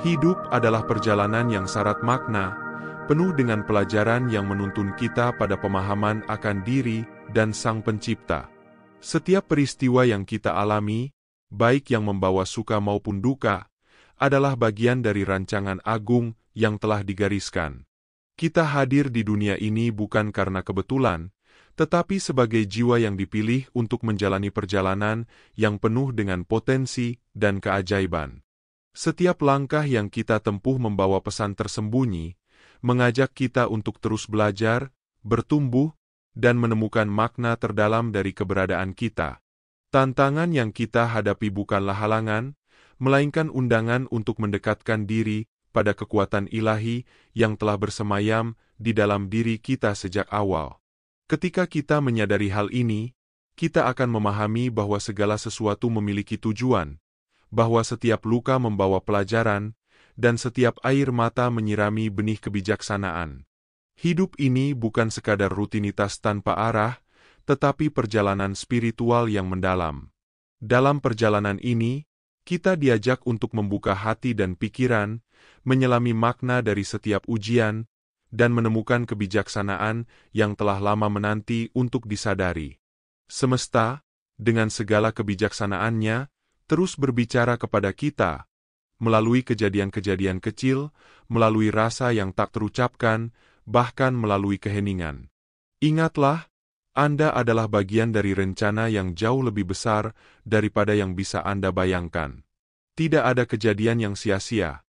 Hidup adalah perjalanan yang syarat makna, penuh dengan pelajaran yang menuntun kita pada pemahaman akan diri dan Sang Pencipta. Setiap peristiwa yang kita alami, baik yang membawa suka maupun duka, adalah bagian dari rancangan agung yang telah digariskan. Kita hadir di dunia ini bukan karena kebetulan, tetapi sebagai jiwa yang dipilih untuk menjalani perjalanan yang penuh dengan potensi dan keajaiban. Setiap langkah yang kita tempuh membawa pesan tersembunyi, mengajak kita untuk terus belajar, bertumbuh, dan menemukan makna terdalam dari keberadaan kita. Tantangan yang kita hadapi bukanlah halangan, melainkan undangan untuk mendekatkan diri pada kekuatan ilahi yang telah bersemayam di dalam diri kita sejak awal. Ketika kita menyadari hal ini, kita akan memahami bahwa segala sesuatu memiliki tujuan, bahwa setiap luka membawa pelajaran, dan setiap air mata menyirami benih kebijaksanaan. Hidup ini bukan sekadar rutinitas tanpa arah, tetapi perjalanan spiritual yang mendalam. Dalam perjalanan ini, kita diajak untuk membuka hati dan pikiran, menyelami makna dari setiap ujian, dan menemukan kebijaksanaan yang telah lama menanti untuk disadari. Semesta, dengan segala kebijaksanaannya, terus berbicara kepada kita, melalui kejadian-kejadian kecil, melalui rasa yang tak terucapkan, bahkan melalui keheningan. Ingatlah, Anda adalah bagian dari rencana yang jauh lebih besar daripada yang bisa Anda bayangkan. Tidak ada kejadian yang sia-sia.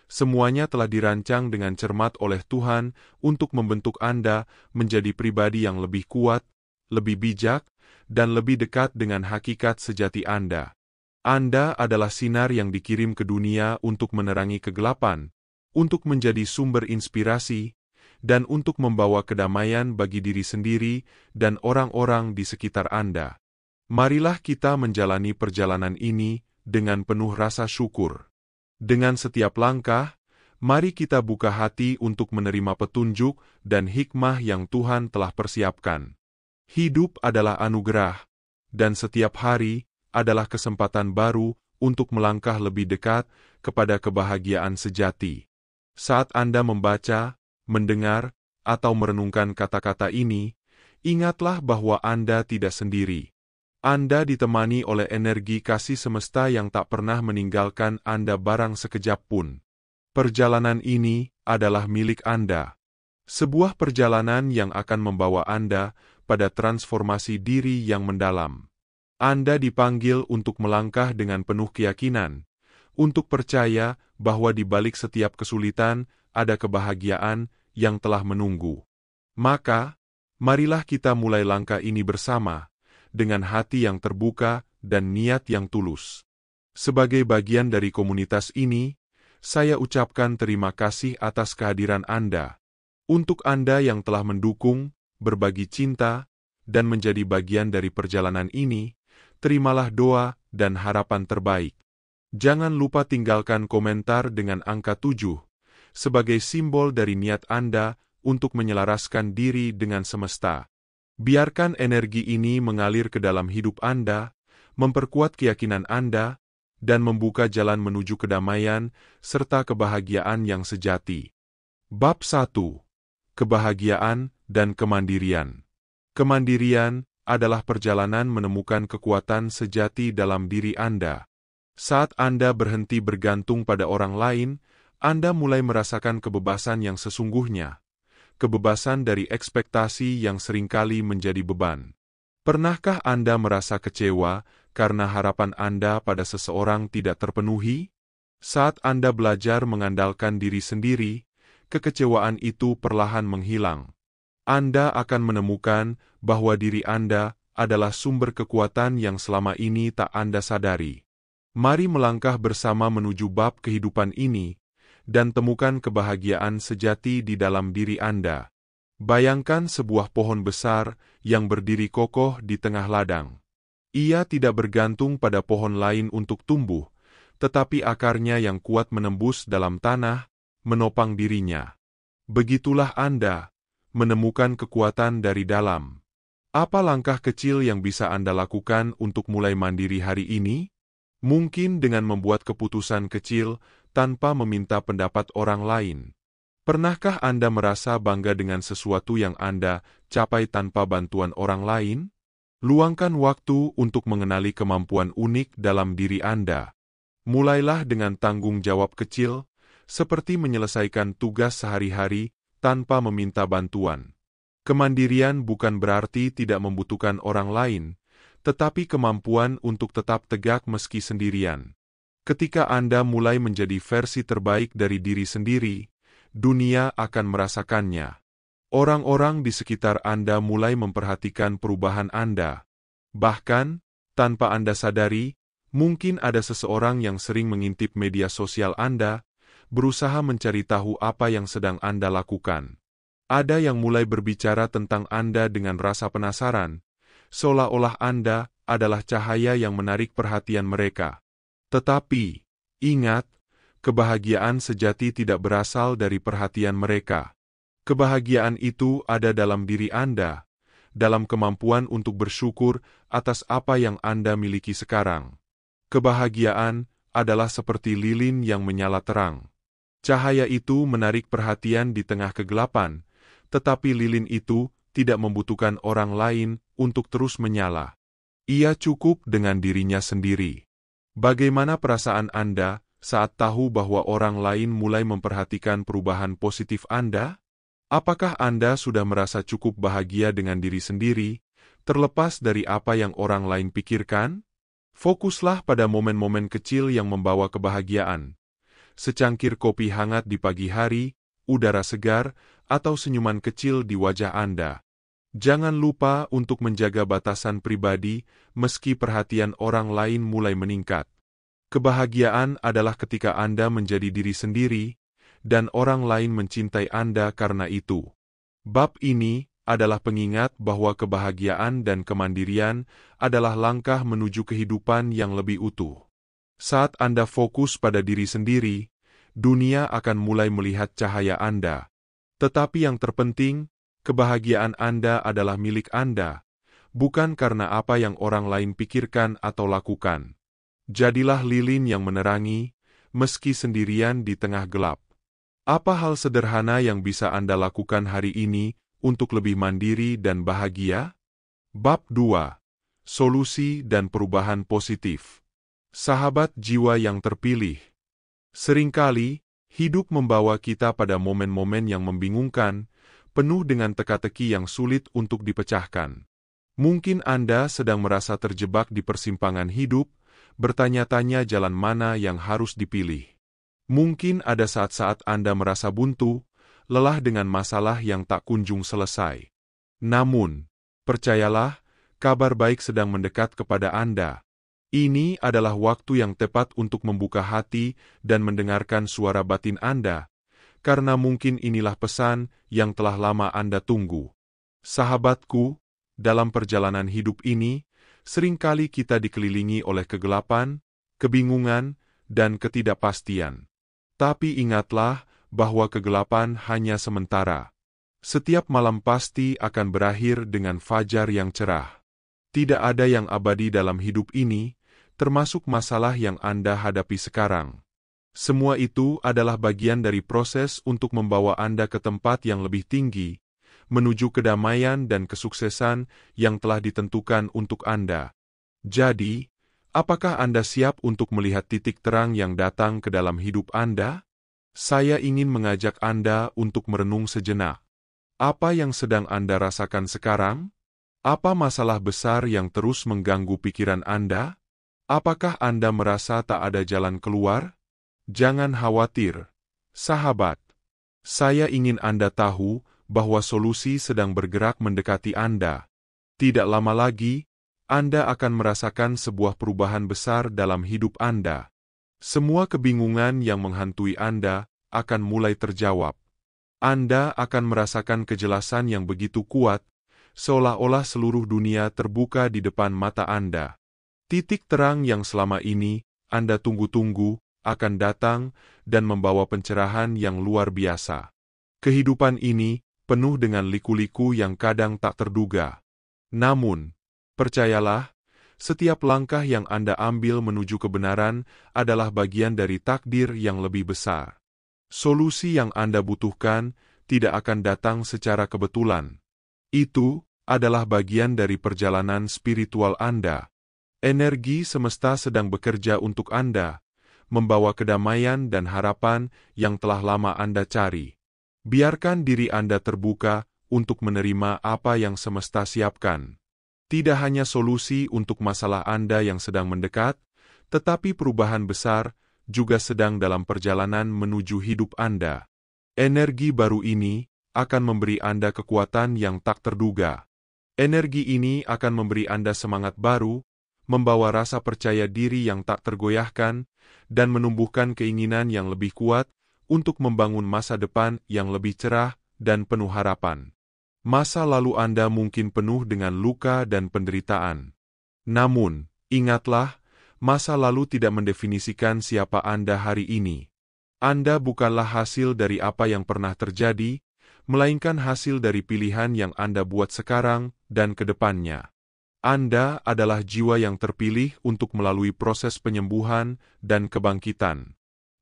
Semuanya telah dirancang dengan cermat oleh Tuhan untuk membentuk Anda menjadi pribadi yang lebih kuat, lebih bijak, dan lebih dekat dengan hakikat sejati Anda. Anda adalah sinar yang dikirim ke dunia untuk menerangi kegelapan, untuk menjadi sumber inspirasi, dan untuk membawa kedamaian bagi diri sendiri dan orang-orang di sekitar Anda. Marilah kita menjalani perjalanan ini dengan penuh rasa syukur. Dengan setiap langkah, mari kita buka hati untuk menerima petunjuk dan hikmah yang Tuhan telah persiapkan. Hidup adalah anugerah, dan setiap hari adalah kesempatan baru untuk melangkah lebih dekat kepada kebahagiaan sejati. Saat Anda membaca, mendengar, atau merenungkan kata-kata ini, ingatlah bahwa Anda tidak sendiri. Anda ditemani oleh energi kasih semesta yang tak pernah meninggalkan Anda barang sekejap pun. Perjalanan ini adalah milik Anda. Sebuah perjalanan yang akan membawa Anda pada transformasi diri yang mendalam. Anda dipanggil untuk melangkah dengan penuh keyakinan, untuk percaya bahwa di balik setiap kesulitan ada kebahagiaan yang telah menunggu. Maka, marilah kita mulai langkah ini bersama, dengan hati yang terbuka dan niat yang tulus. Sebagai bagian dari komunitas ini, saya ucapkan terima kasih atas kehadiran Anda. Untuk Anda yang telah mendukung, berbagi cinta, dan menjadi bagian dari perjalanan ini, terimalah doa dan harapan terbaik. Jangan lupa tinggalkan komentar dengan angka 7, sebagai simbol dari niat Anda untuk menyelaraskan diri dengan semesta. Biarkan energi ini mengalir ke dalam hidup Anda, memperkuat keyakinan Anda, dan membuka jalan menuju kedamaian serta kebahagiaan yang sejati. Bab 1. Kebahagiaan dan kemandirian. Kemandirian adalah perjalanan menemukan kekuatan sejati dalam diri Anda. Saat Anda berhenti bergantung pada orang lain, Anda mulai merasakan kebebasan yang sesungguhnya. Kebebasan dari ekspektasi yang seringkali menjadi beban. Pernahkah Anda merasa kecewa karena harapan Anda pada seseorang tidak terpenuhi? Saat Anda belajar mengandalkan diri sendiri, kekecewaan itu perlahan menghilang. Anda akan menemukan bahwa diri Anda adalah sumber kekuatan yang selama ini tak Anda sadari. Mari melangkah bersama menuju bab kehidupan ini, dan temukan kebahagiaan sejati di dalam diri Anda. Bayangkan sebuah pohon besar yang berdiri kokoh di tengah ladang. Ia tidak bergantung pada pohon lain untuk tumbuh, tetapi akarnya yang kuat menembus dalam tanah, menopang dirinya. Begitulah Anda menemukan kekuatan dari dalam. Apa langkah kecil yang bisa Anda lakukan untuk mulai mandiri hari ini? Mungkin dengan membuat keputusan kecil tanpa meminta pendapat orang lain. Pernahkah Anda merasa bangga dengan sesuatu yang Anda capai tanpa bantuan orang lain? Luangkan waktu untuk mengenali kemampuan unik dalam diri Anda. Mulailah dengan tanggung jawab kecil, seperti menyelesaikan tugas sehari-hari tanpa meminta bantuan. Kemandirian bukan berarti tidak membutuhkan orang lain, tetapi kemampuan untuk tetap tegak meski sendirian. Ketika Anda mulai menjadi versi terbaik dari diri sendiri, dunia akan merasakannya. Orang-orang di sekitar Anda mulai memperhatikan perubahan Anda. Bahkan, tanpa Anda sadari, mungkin ada seseorang yang sering mengintip media sosial Anda, berusaha mencari tahu apa yang sedang Anda lakukan. Ada yang mulai berbicara tentang Anda dengan rasa penasaran, seolah-olah Anda adalah cahaya yang menarik perhatian mereka. Tetapi, ingat, kebahagiaan sejati tidak berasal dari perhatian mereka. Kebahagiaan itu ada dalam diri Anda, dalam kemampuan untuk bersyukur atas apa yang Anda miliki sekarang. Kebahagiaan adalah seperti lilin yang menyala terang. Cahaya itu menarik perhatian di tengah kegelapan, tetapi lilin itu tidak membutuhkan orang lain untuk terus menyala. Ia cukup dengan dirinya sendiri. Bagaimana perasaan Anda saat tahu bahwa orang lain mulai memperhatikan perubahan positif Anda? Apakah Anda sudah merasa cukup bahagia dengan diri sendiri, terlepas dari apa yang orang lain pikirkan? Fokuslah pada momen-momen kecil yang membawa kebahagiaan. Secangkir kopi hangat di pagi hari, udara segar, atau senyuman kecil di wajah Anda. Jangan lupa untuk menjaga batasan pribadi meski perhatian orang lain mulai meningkat. Kebahagiaan adalah ketika Anda menjadi diri sendiri, dan orang lain mencintai Anda karena itu. Bab ini adalah pengingat bahwa kebahagiaan dan kemandirian adalah langkah menuju kehidupan yang lebih utuh. Saat Anda fokus pada diri sendiri, dunia akan mulai melihat cahaya Anda. Tetapi yang terpenting, kebahagiaan Anda adalah milik Anda, bukan karena apa yang orang lain pikirkan atau lakukan. Jadilah lilin yang menerangi, meski sendirian di tengah gelap. Apa hal sederhana yang bisa Anda lakukan hari ini untuk lebih mandiri dan bahagia? Bab 2. Solusi dan perubahan positif. Sahabat jiwa yang terpilih. Seringkali, hidup membawa kita pada momen-momen yang membingungkan, penuh dengan teka-teki yang sulit untuk dipecahkan. Mungkin Anda sedang merasa terjebak di persimpangan hidup, bertanya-tanya jalan mana yang harus dipilih. Mungkin ada saat-saat Anda merasa buntu, lelah dengan masalah yang tak kunjung selesai. Namun, percayalah, kabar baik sedang mendekat kepada Anda. Ini adalah waktu yang tepat untuk membuka hati dan mendengarkan suara batin Anda, karena mungkin inilah pesan yang telah lama Anda tunggu. Sahabatku, dalam perjalanan hidup ini, seringkali kita dikelilingi oleh kegelapan, kebingungan, dan ketidakpastian. Tapi ingatlah bahwa kegelapan hanya sementara. Setiap malam pasti akan berakhir dengan fajar yang cerah. Tidak ada yang abadi dalam hidup ini, termasuk masalah yang Anda hadapi sekarang. Semua itu adalah bagian dari proses untuk membawa Anda ke tempat yang lebih tinggi, menuju kedamaian dan kesuksesan yang telah ditentukan untuk Anda. Jadi, apakah Anda siap untuk melihat titik terang yang datang ke dalam hidup Anda? Saya ingin mengajak Anda untuk merenung sejenak. Apa yang sedang Anda rasakan sekarang? Apa masalah besar yang terus mengganggu pikiran Anda? Apakah Anda merasa tak ada jalan keluar? Jangan khawatir, sahabat. Saya ingin Anda tahu bahwa solusi sedang bergerak mendekati Anda. Tidak lama lagi, Anda akan merasakan sebuah perubahan besar dalam hidup Anda. Semua kebingungan yang menghantui Anda akan mulai terjawab. Anda akan merasakan kejelasan yang begitu kuat, seolah-olah seluruh dunia terbuka di depan mata Anda. Titik terang yang selama ini Anda tunggu-tunggu akan datang dan membawa pencerahan yang luar biasa. Kehidupan ini penuh dengan liku-liku yang kadang tak terduga. Namun, percayalah, Setiap langkah yang Anda ambil menuju kebenaran adalah bagian dari takdir yang lebih besar. Solusi yang Anda butuhkan tidak akan datang secara kebetulan. Itu adalah bagian dari perjalanan spiritual Anda. Energi semesta sedang bekerja untuk Anda, membawa kedamaian dan harapan yang telah lama Anda cari. Biarkan diri Anda terbuka untuk menerima apa yang semesta siapkan. Tidak hanya solusi untuk masalah Anda yang sedang mendekat, tetapi perubahan besar juga sedang dalam perjalanan menuju hidup Anda. Energi baru ini akan memberi Anda kekuatan yang tak terduga. Energi ini akan memberi Anda semangat baru, membawa rasa percaya diri yang tak tergoyahkan, dan menumbuhkan keinginan yang lebih kuat untuk membangun masa depan yang lebih cerah dan penuh harapan. Masa lalu Anda mungkin penuh dengan luka dan penderitaan. Namun, ingatlah, masa lalu tidak mendefinisikan siapa Anda hari ini. Anda bukanlah hasil dari apa yang pernah terjadi, melainkan hasil dari pilihan yang Anda buat sekarang dan ke depannya. Anda adalah jiwa yang terpilih untuk melalui proses penyembuhan dan kebangkitan.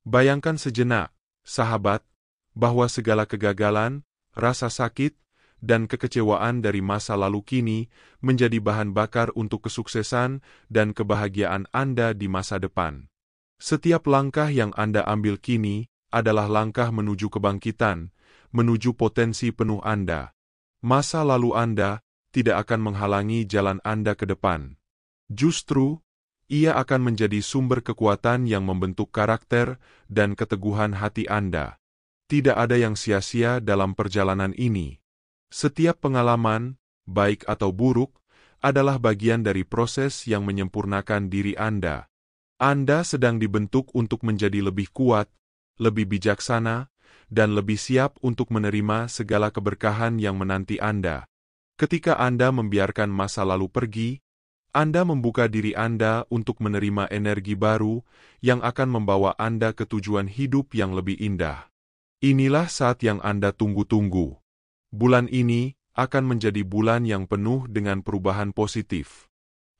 Bayangkan sejenak, sahabat, bahwa segala kegagalan, rasa sakit, dan kekecewaan dari masa lalu kini menjadi bahan bakar untuk kesuksesan dan kebahagiaan Anda di masa depan. Setiap langkah yang Anda ambil kini adalah langkah menuju kebangkitan, menuju potensi penuh Anda. Masa lalu Anda tidak akan menghalangi jalan Anda ke depan. Justru, ia akan menjadi sumber kekuatan yang membentuk karakter dan keteguhan hati Anda. Tidak ada yang sia-sia dalam perjalanan ini. Setiap pengalaman, baik atau buruk, adalah bagian dari proses yang menyempurnakan diri Anda. Anda sedang dibentuk untuk menjadi lebih kuat, lebih bijaksana, dan lebih siap untuk menerima segala keberkahan yang menanti Anda. Ketika Anda membiarkan masa lalu pergi, Anda membuka diri Anda untuk menerima energi baru yang akan membawa Anda ke tujuan hidup yang lebih indah. Inilah saat yang Anda tunggu-tunggu. Bulan ini akan menjadi bulan yang penuh dengan perubahan positif.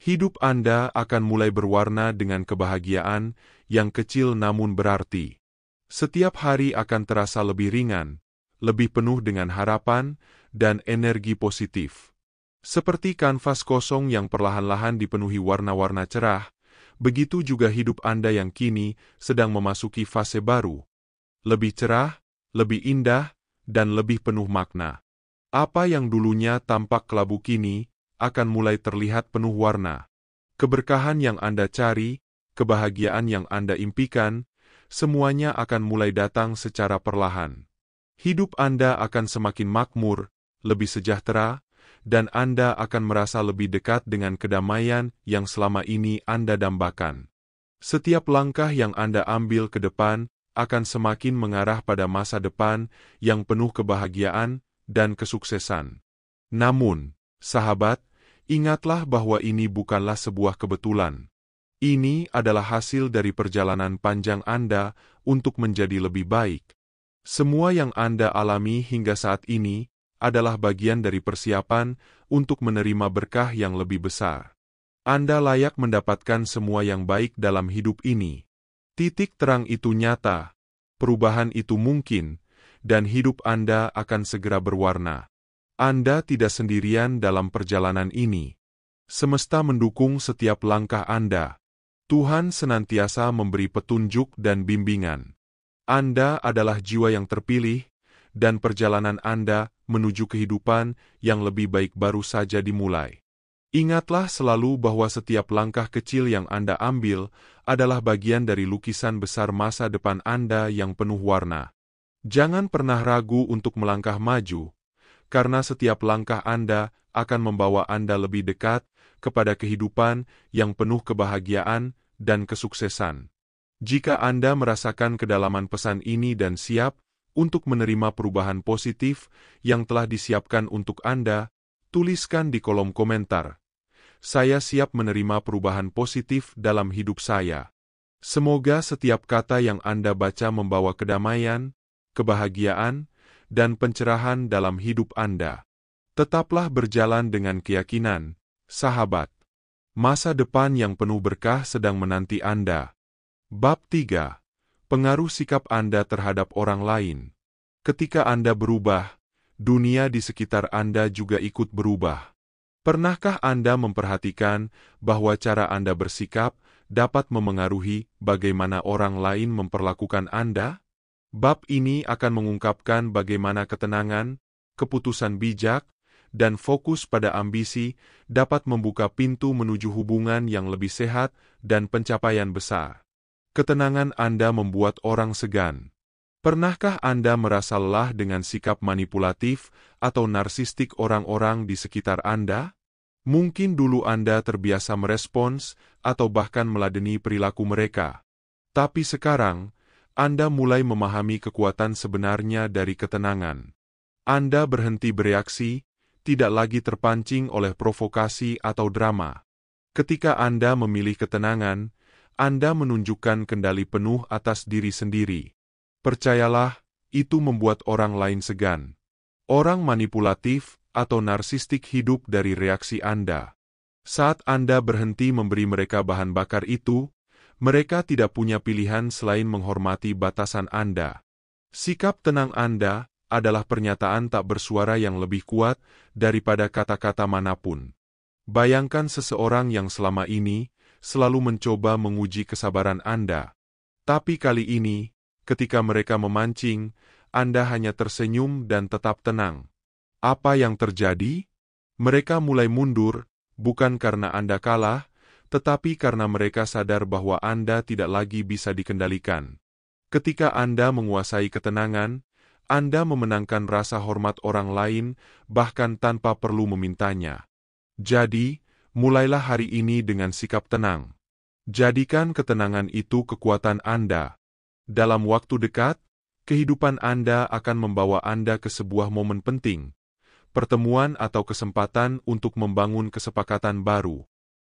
Hidup Anda akan mulai berwarna dengan kebahagiaan yang kecil namun berarti. Setiap hari akan terasa lebih ringan, lebih penuh dengan harapan dan energi positif. Seperti kanvas kosong yang perlahan-lahan dipenuhi warna-warna cerah, begitu juga hidup Anda yang kini sedang memasuki fase baru. Lebih cerah, lebih indah, dan lebih penuh makna. Apa yang dulunya tampak kelabu kini akan mulai terlihat penuh warna. Keberkahan yang Anda cari, kebahagiaan yang Anda impikan, semuanya akan mulai datang secara perlahan. Hidup Anda akan semakin makmur, lebih sejahtera, dan Anda akan merasa lebih dekat dengan kedamaian yang selama ini Anda dambakan. Setiap langkah yang Anda ambil ke depan akan semakin mengarah pada masa depan yang penuh kebahagiaan dan kesuksesan. Namun, sahabat, ingatlah bahwa ini bukanlah sebuah kebetulan. Ini adalah hasil dari perjalanan panjang Anda untuk menjadi lebih baik. Semua yang Anda alami hingga saat ini adalah bagian dari persiapan untuk menerima berkah yang lebih besar. Anda layak mendapatkan semua yang baik dalam hidup ini. Titik terang itu nyata, perubahan itu mungkin, dan hidup Anda akan segera berwarna. Anda tidak sendirian dalam perjalanan ini. Semesta mendukung setiap langkah Anda. Tuhan senantiasa memberi petunjuk dan bimbingan. Anda adalah jiwa yang terpilih, dan perjalanan Anda menuju kehidupan yang lebih baik baru saja dimulai. Ingatlah selalu bahwa setiap langkah kecil yang Anda ambil adalah bagian dari lukisan besar masa depan Anda yang penuh warna. Jangan pernah ragu untuk melangkah maju, karena setiap langkah Anda akan membawa Anda lebih dekat kepada kehidupan yang penuh kebahagiaan dan kesuksesan. Jika Anda merasakan kedalaman pesan ini dan siap untuk menerima perubahan positif yang telah disiapkan untuk Anda, tuliskan di kolom komentar. Saya siap menerima perubahan positif dalam hidup saya. Semoga setiap kata yang Anda baca membawa kedamaian, kebahagiaan, dan pencerahan dalam hidup Anda. Tetaplah berjalan dengan keyakinan, sahabat. Masa depan yang penuh berkah sedang menanti Anda. Bab 3. Pengaruh sikap Anda terhadap orang lain. Ketika Anda berubah, dunia di sekitar Anda juga ikut berubah. Pernahkah Anda memperhatikan bahwa cara Anda bersikap dapat memengaruhi bagaimana orang lain memperlakukan Anda? Bab ini akan mengungkapkan bagaimana ketenangan, keputusan bijak, dan fokus pada ambisi dapat membuka pintu menuju hubungan yang lebih sehat dan pencapaian besar. Ketenangan Anda membuat orang segan. Pernahkah Anda merasa lelah dengan sikap manipulatif atau narsistik orang-orang di sekitar Anda? Mungkin dulu Anda terbiasa merespons atau bahkan meladeni perilaku mereka. Tapi sekarang, Anda mulai memahami kekuatan sebenarnya dari ketenangan. Anda berhenti bereaksi, tidak lagi terpancing oleh provokasi atau drama. Ketika Anda memilih ketenangan, Anda menunjukkan kendali penuh atas diri sendiri. Percayalah, itu membuat orang lain segan. Orang manipulatif atau narsistik hidup dari reaksi Anda. Saat Anda berhenti memberi mereka bahan bakar itu, mereka tidak punya pilihan selain menghormati batasan Anda. Sikap tenang Anda adalah pernyataan tak bersuara yang lebih kuat daripada kata-kata manapun. Bayangkan seseorang yang selama ini selalu mencoba menguji kesabaran Anda. Tapi kali ini, ketika mereka memancing, Anda hanya tersenyum dan tetap tenang. Apa yang terjadi? Mereka mulai mundur, bukan karena Anda kalah, tetapi karena mereka sadar bahwa Anda tidak lagi bisa dikendalikan. Ketika Anda menguasai ketenangan, Anda memenangkan rasa hormat orang lain, bahkan tanpa perlu memintanya. Jadi, mulailah hari ini dengan sikap tenang. Jadikan ketenangan itu kekuatan Anda. Dalam waktu dekat, kehidupan Anda akan membawa Anda ke sebuah momen penting, pertemuan atau kesempatan untuk membangun kesepakatan baru.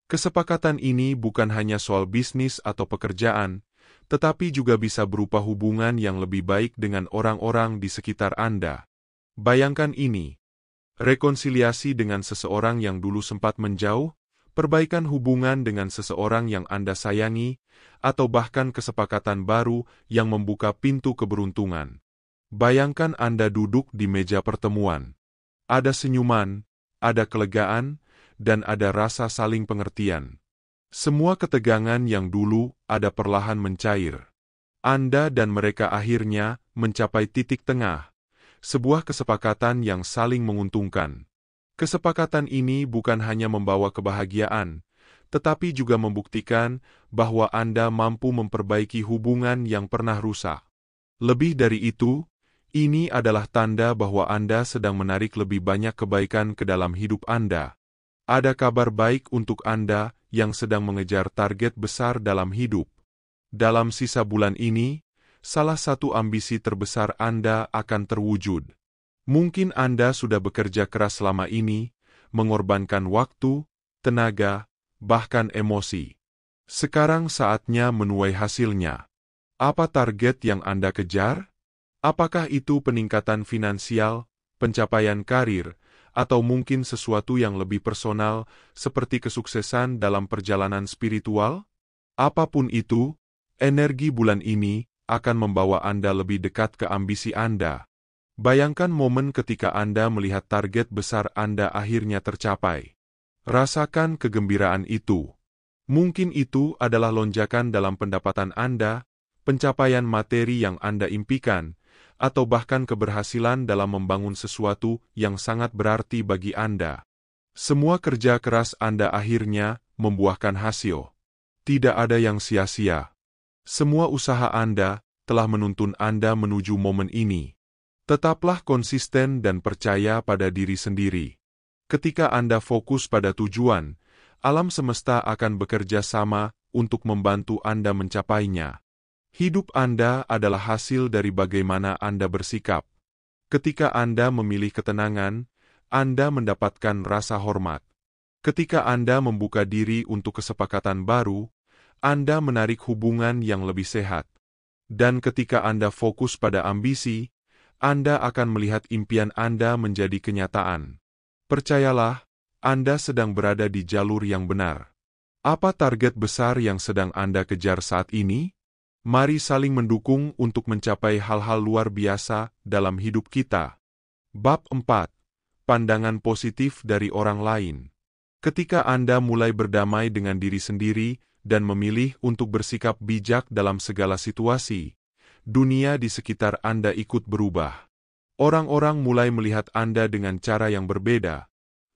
Kesepakatan ini bukan hanya soal bisnis atau pekerjaan, tetapi juga bisa berupa hubungan yang lebih baik dengan orang-orang di sekitar Anda. Bayangkan ini. Rekonsiliasi dengan seseorang yang dulu sempat menjauh, perbaikan hubungan dengan seseorang yang Anda sayangi, atau bahkan kesepakatan baru yang membuka pintu keberuntungan. Bayangkan Anda duduk di meja pertemuan. Ada senyuman, ada kelegaan, dan ada rasa saling pengertian. Semua ketegangan yang dulu ada perlahan mencair. Anda dan mereka akhirnya mencapai titik tengah, sebuah kesepakatan yang saling menguntungkan. Kesepakatan ini bukan hanya membawa kebahagiaan, tetapi juga membuktikan bahwa Anda mampu memperbaiki hubungan yang pernah rusak. Lebih dari itu, ini adalah tanda bahwa Anda sedang menarik lebih banyak kebaikan ke dalam hidup Anda. Ada kabar baik untuk Anda yang sedang mengejar target besar dalam hidup. Dalam sisa bulan ini, salah satu ambisi terbesar Anda akan terwujud. Mungkin Anda sudah bekerja keras selama ini, mengorbankan waktu, tenaga, bahkan emosi. Sekarang saatnya menuai hasilnya. Apa target yang Anda kejar? Apakah itu peningkatan finansial, pencapaian karir, atau mungkin sesuatu yang lebih personal, seperti kesuksesan dalam perjalanan spiritual? Apapun itu, energi bulan ini akan membawa Anda lebih dekat ke ambisi Anda. Bayangkan momen ketika Anda melihat target besar Anda akhirnya tercapai. Rasakan kegembiraan itu. Mungkin itu adalah lonjakan dalam pendapatan Anda, pencapaian materi yang Anda impikan, atau bahkan keberhasilan dalam membangun sesuatu yang sangat berarti bagi Anda. Semua kerja keras Anda akhirnya membuahkan hasil. Tidak ada yang sia-sia. Semua usaha Anda telah menuntun Anda menuju momen ini. Tetaplah konsisten dan percaya pada diri sendiri. Ketika Anda fokus pada tujuan, alam semesta akan bekerja sama untuk membantu Anda mencapainya. Hidup Anda adalah hasil dari bagaimana Anda bersikap. Ketika Anda memilih ketenangan, Anda mendapatkan rasa hormat. Ketika Anda membuka diri untuk kesepakatan baru, Anda menarik hubungan yang lebih sehat. Dan ketika Anda fokus pada ambisi, Anda akan melihat impian Anda menjadi kenyataan. Percayalah, Anda sedang berada di jalur yang benar. Apa target besar yang sedang Anda kejar saat ini? Mari saling mendukung untuk mencapai hal-hal luar biasa dalam hidup kita. Bab 4. Pandangan positif dari orang lain. Ketika Anda mulai berdamai dengan diri sendiri dan memilih untuk bersikap bijak dalam segala situasi, dunia di sekitar Anda ikut berubah. Orang-orang mulai melihat Anda dengan cara yang berbeda,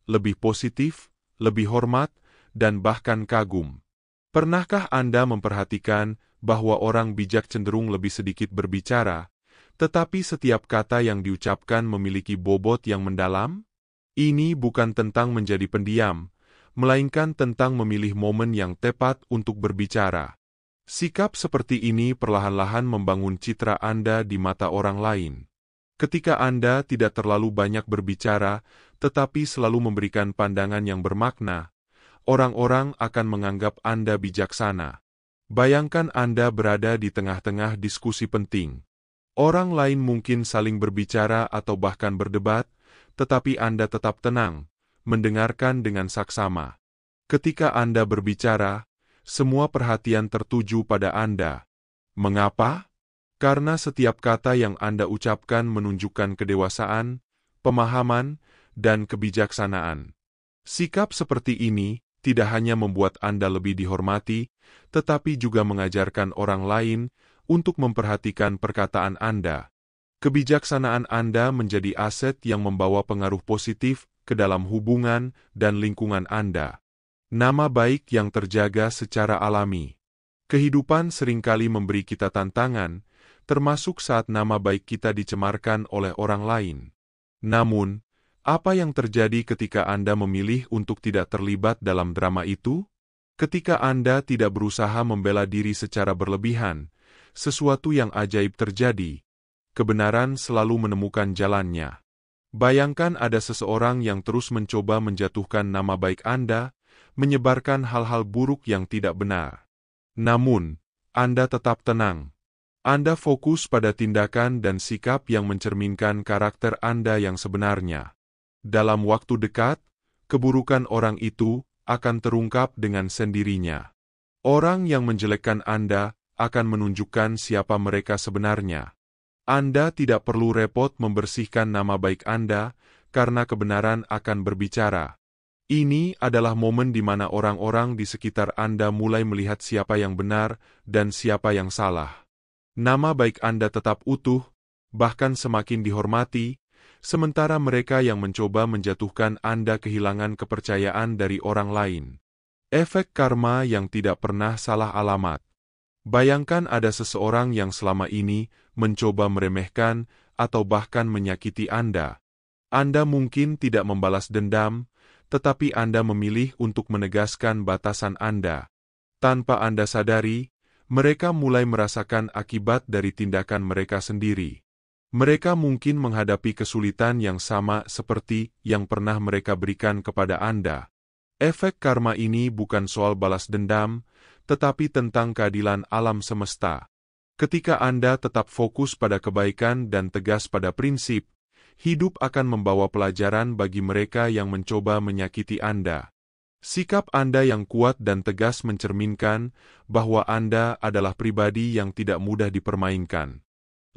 lebih positif, lebih hormat, dan bahkan kagum. Pernahkah Anda memperhatikan bahwa orang bijak cenderung lebih sedikit berbicara, tetapi setiap kata yang diucapkan memiliki bobot yang mendalam? Ini bukan tentang menjadi pendiam, melainkan tentang memilih momen yang tepat untuk berbicara. Sikap seperti ini perlahan-lahan membangun citra Anda di mata orang lain. Ketika Anda tidak terlalu banyak berbicara, tetapi selalu memberikan pandangan yang bermakna, orang-orang akan menganggap Anda bijaksana. Bayangkan Anda berada di tengah-tengah diskusi penting. Orang lain mungkin saling berbicara atau bahkan berdebat, tetapi Anda tetap tenang, mendengarkan dengan saksama. Ketika Anda berbicara, semua perhatian tertuju pada Anda. Mengapa? Karena setiap kata yang Anda ucapkan menunjukkan kedewasaan, pemahaman, dan kebijaksanaan. Sikap seperti ini tidak hanya membuat Anda lebih dihormati, tetapi juga mengajarkan orang lain untuk memperhatikan perkataan Anda. Kebijaksanaan Anda menjadi aset yang membawa pengaruh positif ke dalam hubungan dan lingkungan Anda. Nama baik yang terjaga secara alami. Kehidupan seringkali memberi kita tantangan, termasuk saat nama baik kita dicemarkan oleh orang lain. Namun, apa yang terjadi ketika Anda memilih untuk tidak terlibat dalam drama itu? Ketika Anda tidak berusaha membela diri secara berlebihan, sesuatu yang ajaib terjadi. Kebenaran selalu menemukan jalannya. Bayangkan ada seseorang yang terus mencoba menjatuhkan nama baik Anda, menyebarkan hal-hal buruk yang tidak benar. Namun, Anda tetap tenang. Anda fokus pada tindakan dan sikap yang mencerminkan karakter Anda yang sebenarnya. Dalam waktu dekat, keburukan orang itu akan terungkap dengan sendirinya. Orang yang menjelekkan Anda akan menunjukkan siapa mereka sebenarnya. Anda tidak perlu repot membersihkan nama baik Anda, karena kebenaran akan berbicara. Ini adalah momen di mana orang-orang di sekitar Anda mulai melihat siapa yang benar dan siapa yang salah. Nama baik Anda tetap utuh, bahkan semakin dihormati, sementara mereka yang mencoba menjatuhkan Anda kehilangan kepercayaan dari orang lain. Efek karma yang tidak pernah salah alamat. Bayangkan ada seseorang yang selama ini mencoba meremehkan atau bahkan menyakiti Anda. Anda mungkin tidak membalas dendam, tetapi Anda memilih untuk menegaskan batasan Anda. Tanpa Anda sadari, mereka mulai merasakan akibat dari tindakan mereka sendiri. Mereka mungkin menghadapi kesulitan yang sama seperti yang pernah mereka berikan kepada Anda. Efek karma ini bukan soal balas dendam, tetapi tentang keadilan alam semesta. Ketika Anda tetap fokus pada kebaikan dan tegas pada prinsip, hidup akan membawa pelajaran bagi mereka yang mencoba menyakiti Anda. Sikap Anda yang kuat dan tegas mencerminkan bahwa Anda adalah pribadi yang tidak mudah dipermainkan.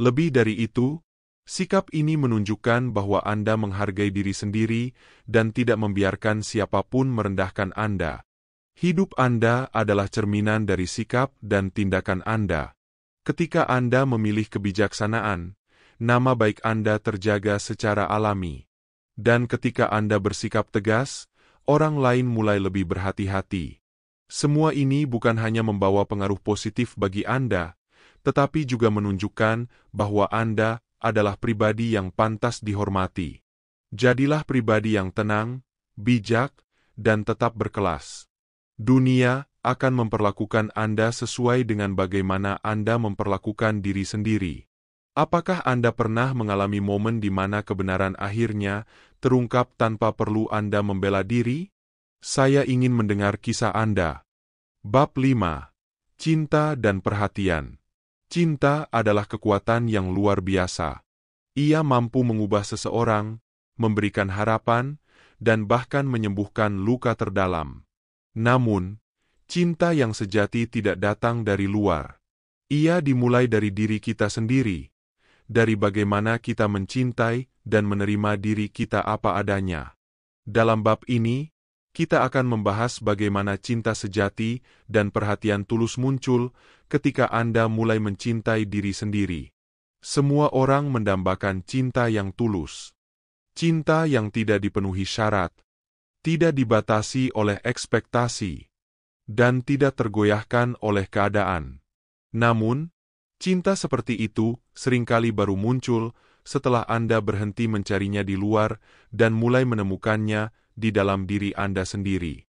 Lebih dari itu, sikap ini menunjukkan bahwa Anda menghargai diri sendiri dan tidak membiarkan siapapun merendahkan Anda. Hidup Anda adalah cerminan dari sikap dan tindakan Anda. Ketika Anda memilih kebijaksanaan, nama baik Anda terjaga secara alami. Dan ketika Anda bersikap tegas, orang lain mulai lebih berhati-hati. Semua ini bukan hanya membawa pengaruh positif bagi Anda, tetapi juga menunjukkan bahwa Anda adalah pribadi yang pantas dihormati. Jadilah pribadi yang tenang, bijak, dan tetap berkelas. Dunia akan memperlakukan Anda sesuai dengan bagaimana Anda memperlakukan diri sendiri. Apakah Anda pernah mengalami momen di mana kebenaran akhirnya terungkap tanpa perlu Anda membela diri? Saya ingin mendengar kisah Anda. Bab 5. Cinta dan perhatian. Cinta adalah kekuatan yang luar biasa. Ia mampu mengubah seseorang, memberikan harapan, dan bahkan menyembuhkan luka terdalam. Namun, Cinta yang sejati tidak datang dari luar. Ia dimulai dari diri kita sendiri, dari bagaimana kita mencintai dan menerima diri kita apa adanya. Dalam bab ini, kita akan membahas bagaimana cinta sejati dan perhatian tulus muncul ketika Anda mulai mencintai diri sendiri. Semua orang mendambakan cinta yang tulus. Cinta yang tidak dipenuhi syarat, tidak dibatasi oleh ekspektasi, dan tidak tergoyahkan oleh keadaan. Namun, cinta seperti itu seringkali baru muncul setelah Anda berhenti mencarinya di luar dan mulai menemukannya di dalam diri Anda sendiri.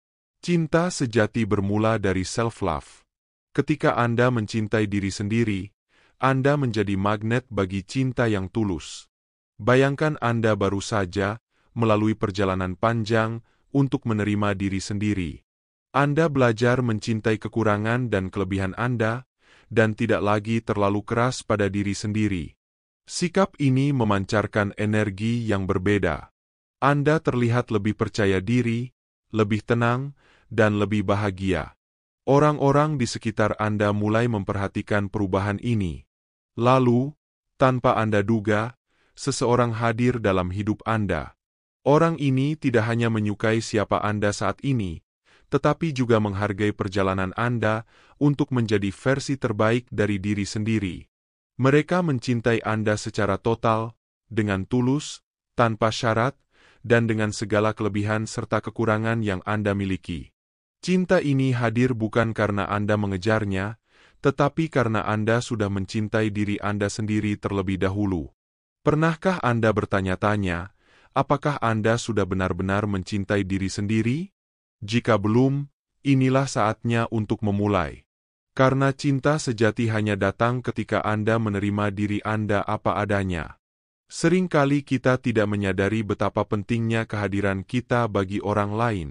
Cinta sejati bermula dari self-love. Ketika Anda mencintai diri sendiri, Anda menjadi magnet bagi cinta yang tulus. Bayangkan Anda baru saja melalui perjalanan panjang untuk menerima diri sendiri. Anda belajar mencintai kekurangan dan kelebihan Anda, dan tidak lagi terlalu keras pada diri sendiri. Sikap ini memancarkan energi yang berbeda. Anda terlihat lebih percaya diri, lebih tenang, dan lebih bahagia. Orang-orang di sekitar Anda mulai memperhatikan perubahan ini. Lalu, tanpa Anda duga, seseorang hadir dalam hidup Anda. Orang ini tidak hanya menyukai siapa Anda saat ini, tetapi juga menghargai perjalanan Anda untuk menjadi versi terbaik dari diri sendiri. Mereka mencintai Anda secara total, dengan tulus, tanpa syarat, dan dengan segala kelebihan serta kekurangan yang Anda miliki. Cinta ini hadir bukan karena Anda mengejarnya, tetapi karena Anda sudah mencintai diri Anda sendiri terlebih dahulu. Pernahkah Anda bertanya-tanya, apakah Anda sudah benar-benar mencintai diri sendiri? Jika belum, inilah saatnya untuk memulai. Karena cinta sejati hanya datang ketika Anda menerima diri Anda apa adanya. Seringkali kita tidak menyadari betapa pentingnya kehadiran kita bagi orang lain.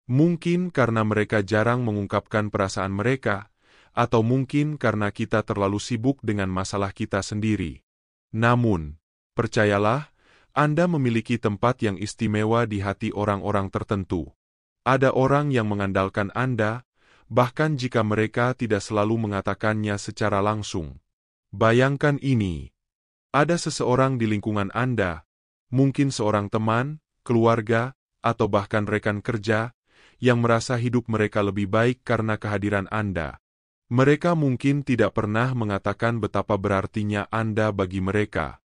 Mungkin karena mereka jarang mengungkapkan perasaan mereka, atau mungkin karena kita terlalu sibuk dengan masalah kita sendiri. Namun, percayalah, Anda memiliki tempat yang istimewa di hati orang-orang tertentu. Ada orang yang mengandalkan Anda, bahkan jika mereka tidak selalu mengatakannya secara langsung. Bayangkan ini. Ada seseorang di lingkungan Anda, mungkin seorang teman, keluarga, atau bahkan rekan kerja, yang merasa hidup mereka lebih baik karena kehadiran Anda. Mereka mungkin tidak pernah mengatakan betapa berartinya Anda bagi mereka.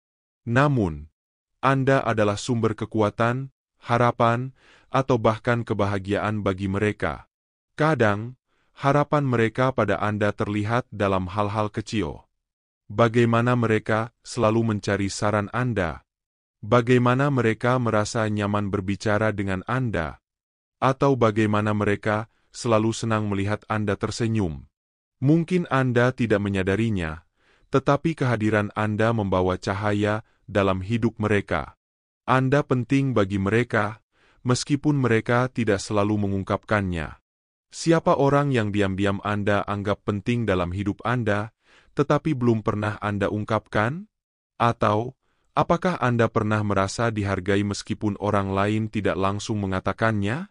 Namun, Anda adalah sumber kekuatan, harapan, atau bahkan kebahagiaan bagi mereka. Kadang, harapan mereka pada Anda terlihat dalam hal-hal kecil. Bagaimana mereka selalu mencari saran Anda? Bagaimana mereka merasa nyaman berbicara dengan Anda? Atau bagaimana mereka selalu senang melihat Anda tersenyum? Mungkin Anda tidak menyadarinya, tetapi kehadiran Anda membawa cahaya dalam hidup mereka. Anda penting bagi mereka, meskipun mereka tidak selalu mengungkapkannya. Siapa orang yang diam-diam Anda anggap penting dalam hidup Anda, tetapi belum pernah Anda ungkapkan? Atau, apakah Anda pernah merasa dihargai meskipun orang lain tidak langsung mengatakannya?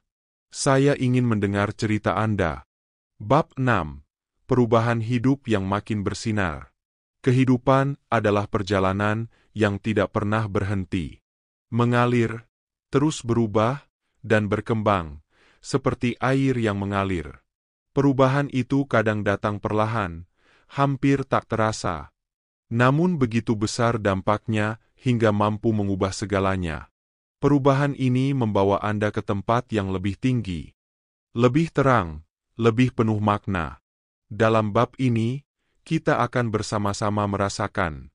Saya ingin mendengar cerita Anda. Bab 6. Perubahan hidup yang makin bersinar. Kehidupan adalah perjalanan yang tidak pernah berhenti. Mengalir, terus berubah, dan berkembang, seperti air yang mengalir. Perubahan itu kadang datang perlahan, hampir tak terasa. Namun begitu besar dampaknya hingga mampu mengubah segalanya. Perubahan ini membawa Anda ke tempat yang lebih tinggi, lebih terang, lebih penuh makna. Dalam bab ini, kita akan bersama-sama merasakan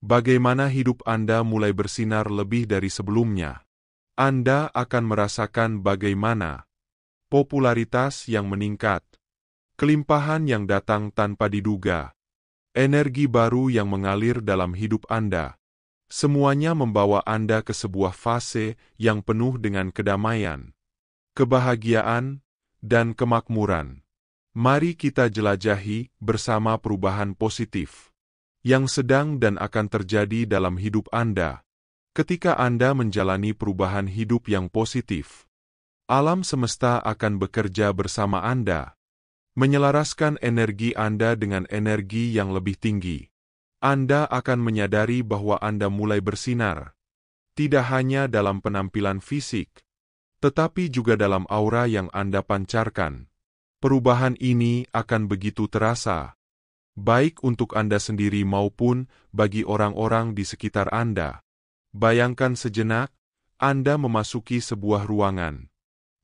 bagaimana hidup Anda mulai bersinar lebih dari sebelumnya. Anda akan merasakan bagaimana popularitas yang meningkat, kelimpahan yang datang tanpa diduga, energi baru yang mengalir dalam hidup Anda. Semuanya membawa Anda ke sebuah fase yang penuh dengan kedamaian, kebahagiaan, dan kemakmuran. Mari kita jelajahi bersama perubahan positif yang sedang dan akan terjadi dalam hidup Anda. Ketika Anda menjalani perubahan hidup yang positif, alam semesta akan bekerja bersama Anda. Menyelaraskan energi Anda dengan energi yang lebih tinggi. Anda akan menyadari bahwa Anda mulai bersinar. Tidak hanya dalam penampilan fisik, tetapi juga dalam aura yang Anda pancarkan. Perubahan ini akan begitu terasa, baik untuk Anda sendiri maupun bagi orang-orang di sekitar Anda. Bayangkan sejenak, Anda memasuki sebuah ruangan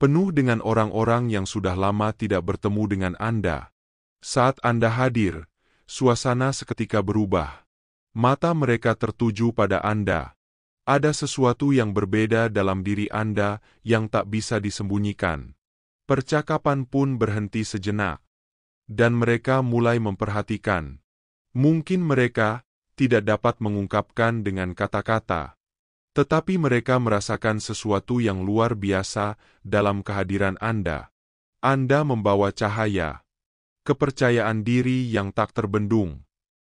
penuh dengan orang-orang yang sudah lama tidak bertemu dengan Anda. Saat Anda hadir, suasana seketika berubah. Mata mereka tertuju pada Anda. Ada sesuatu yang berbeda dalam diri Anda yang tak bisa disembunyikan. Percakapan pun berhenti sejenak, dan mereka mulai memperhatikan. Mungkin mereka tidak dapat mengungkapkan dengan kata-kata, tetapi mereka merasakan sesuatu yang luar biasa dalam kehadiran Anda. Anda membawa cahaya, kepercayaan diri yang tak terbendung,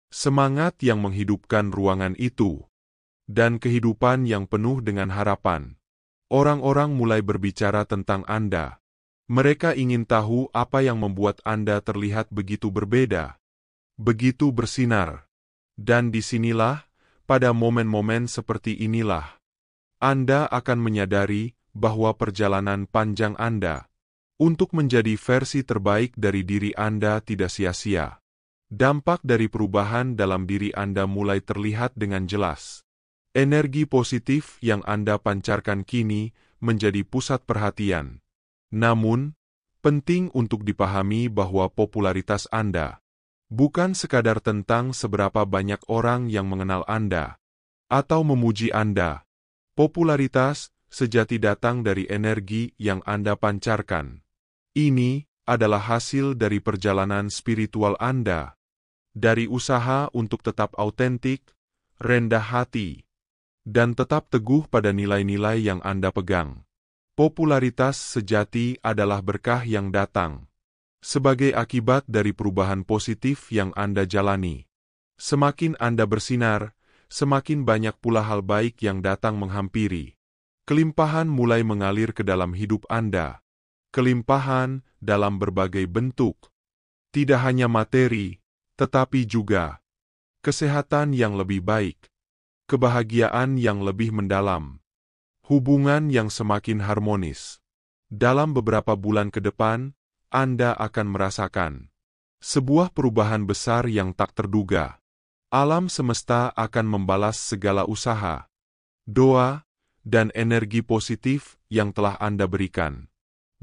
semangat yang menghidupkan ruangan itu, dan kehidupan yang penuh dengan harapan. Orang-orang mulai berbicara tentang Anda. Mereka ingin tahu apa yang membuat Anda terlihat begitu berbeda, begitu bersinar. Dan disinilah, pada momen-momen seperti inilah, Anda akan menyadari bahwa perjalanan panjang Anda untuk menjadi versi terbaik dari diri Anda tidak sia-sia. Dampak dari perubahan dalam diri Anda mulai terlihat dengan jelas. Energi positif yang Anda pancarkan kini menjadi pusat perhatian. Namun, penting untuk dipahami bahwa popularitas Anda bukan sekadar tentang seberapa banyak orang yang mengenal Anda atau memuji Anda. Popularitas sejati datang dari energi yang Anda pancarkan. Ini adalah hasil dari perjalanan spiritual Anda, dari usaha untuk tetap autentik, rendah hati, dan tetap teguh pada nilai-nilai yang Anda pegang. Popularitas sejati adalah berkah yang datang sebagai akibat dari perubahan positif yang Anda jalani. Semakin Anda bersinar, semakin banyak pula hal baik yang datang menghampiri. Kelimpahan mulai mengalir ke dalam hidup Anda. Kelimpahan dalam berbagai bentuk. Tidak hanya materi, tetapi juga kesehatan yang lebih baik, kebahagiaan yang lebih mendalam, hubungan yang semakin harmonis. Dalam beberapa bulan ke depan, Anda akan merasakan sebuah perubahan besar yang tak terduga. Alam semesta akan membalas segala usaha, doa, dan energi positif yang telah Anda berikan.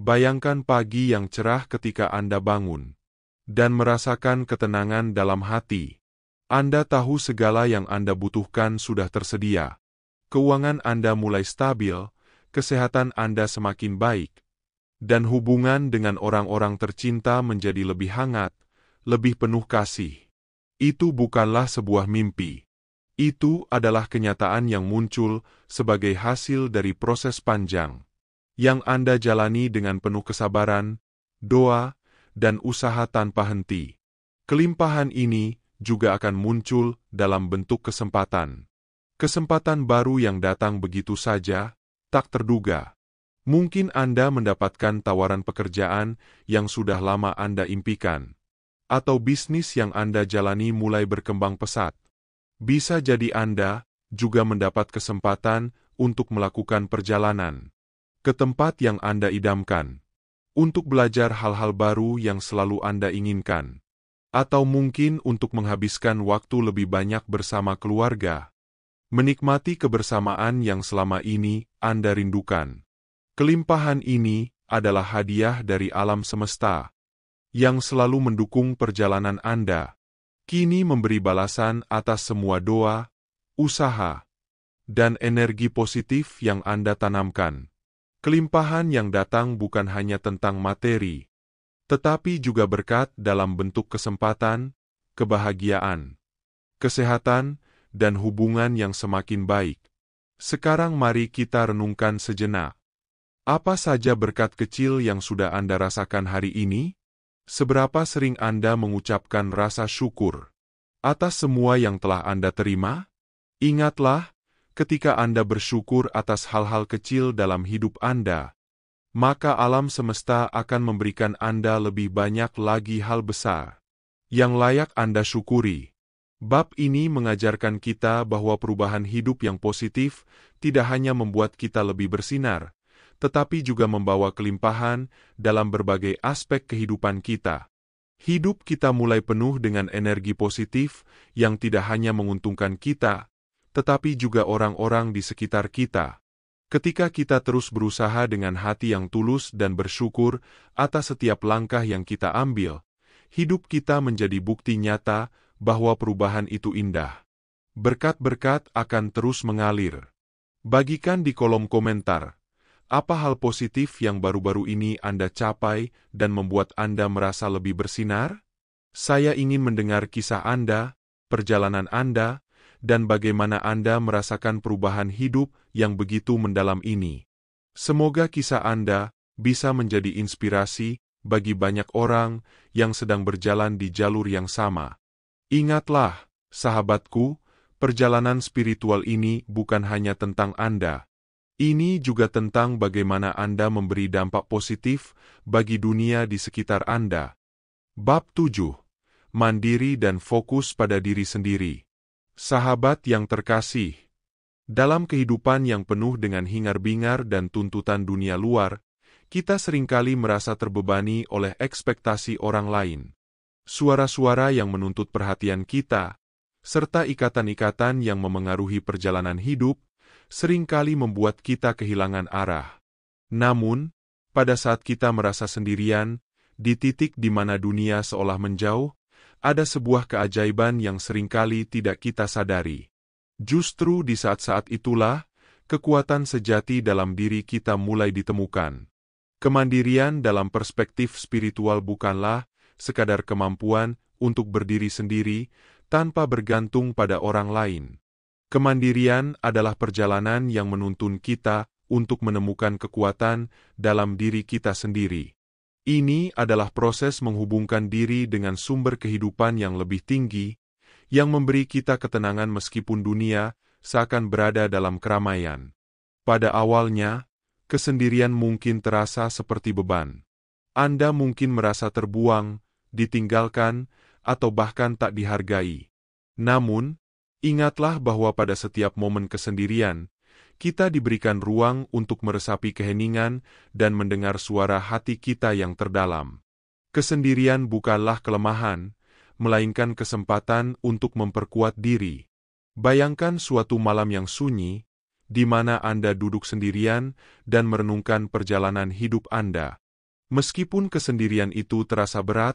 Bayangkan pagi yang cerah ketika Anda bangun dan merasakan ketenangan dalam hati. Anda tahu segala yang Anda butuhkan sudah tersedia. Keuangan Anda mulai stabil, kesehatan Anda semakin baik, dan hubungan dengan orang-orang tercinta menjadi lebih hangat, lebih penuh kasih. Itu bukanlah sebuah mimpi. Itu adalah kenyataan yang muncul sebagai hasil dari proses panjang yang Anda jalani dengan penuh kesabaran, doa, dan usaha tanpa henti. Kelimpahan ini juga akan muncul dalam bentuk kesempatan. Kesempatan baru yang datang begitu saja, tak terduga. Mungkin Anda mendapatkan tawaran pekerjaan yang sudah lama Anda impikan, atau bisnis yang Anda jalani mulai berkembang pesat. Bisa jadi Anda juga mendapat kesempatan untuk melakukan perjalanan ke tempat yang Anda idamkan, untuk belajar hal-hal baru yang selalu Anda inginkan, atau mungkin untuk menghabiskan waktu lebih banyak bersama keluarga, menikmati kebersamaan yang selama ini Anda rindukan. Kelimpahan ini adalah hadiah dari alam semesta yang selalu mendukung perjalanan Anda. Kini memberi balasan atas semua doa, usaha, dan energi positif yang Anda tanamkan. Kelimpahan yang datang bukan hanya tentang materi, tetapi juga berkat dalam bentuk kesempatan, kebahagiaan, kesehatan, dan hubungan yang semakin baik. Sekarang mari kita renungkan sejenak. Apa saja berkat kecil yang sudah Anda rasakan hari ini? Seberapa sering Anda mengucapkan rasa syukur atas semua yang telah Anda terima? Ingatlah, ketika Anda bersyukur atas hal-hal kecil dalam hidup Anda, maka alam semesta akan memberikan Anda lebih banyak lagi hal besar yang layak Anda syukuri. Bab ini mengajarkan kita bahwa perubahan hidup yang positif tidak hanya membuat kita lebih bersinar, tetapi juga membawa kelimpahan dalam berbagai aspek kehidupan kita. Hidup kita mulai penuh dengan energi positif yang tidak hanya menguntungkan kita, tetapi juga orang-orang di sekitar kita. Ketika kita terus berusaha dengan hati yang tulus dan bersyukur atas setiap langkah yang kita ambil, hidup kita menjadi bukti nyata bahwa perubahan itu indah. Berkat-berkat akan terus mengalir. Bagikan di kolom komentar, apa hal positif yang baru-baru ini Anda capai dan membuat Anda merasa lebih bersinar? Saya ingin mendengar kisah Anda, perjalanan Anda, dan bagaimana Anda merasakan perubahan hidup yang begitu mendalam ini. Semoga kisah Anda bisa menjadi inspirasi bagi banyak orang yang sedang berjalan di jalur yang sama. Ingatlah, sahabatku, perjalanan spiritual ini bukan hanya tentang Anda. Ini juga tentang bagaimana Anda memberi dampak positif bagi dunia di sekitar Anda. Bab 7. Mandiri dan fokus pada diri sendiri. Sahabat yang terkasih, dalam kehidupan yang penuh dengan hingar-bingar dan tuntutan dunia luar, kita seringkali merasa terbebani oleh ekspektasi orang lain. Suara-suara yang menuntut perhatian kita, serta ikatan-ikatan yang memengaruhi perjalanan hidup, seringkali membuat kita kehilangan arah. Namun, pada saat kita merasa sendirian, di titik di mana dunia seolah menjauh, ada sebuah keajaiban yang seringkali tidak kita sadari. Justru di saat-saat itulah, kekuatan sejati dalam diri kita mulai ditemukan. Kemandirian dalam perspektif spiritual bukanlah sekadar kemampuan untuk berdiri sendiri tanpa bergantung pada orang lain. Kemandirian adalah perjalanan yang menuntun kita untuk menemukan kekuatan dalam diri kita sendiri. Ini adalah proses menghubungkan diri dengan sumber kehidupan yang lebih tinggi, yang memberi kita ketenangan meskipun dunia seakan berada dalam keramaian. Pada awalnya, kesendirian mungkin terasa seperti beban. Anda mungkin merasa terbuang, ditinggalkan, atau bahkan tak dihargai. Namun, ingatlah bahwa pada setiap momen kesendirian, kita diberikan ruang untuk meresapi keheningan dan mendengar suara hati kita yang terdalam. Kesendirian bukanlah kelemahan, melainkan kesempatan untuk memperkuat diri. Bayangkan suatu malam yang sunyi, di mana Anda duduk sendirian dan merenungkan perjalanan hidup Anda. Meskipun kesendirian itu terasa berat,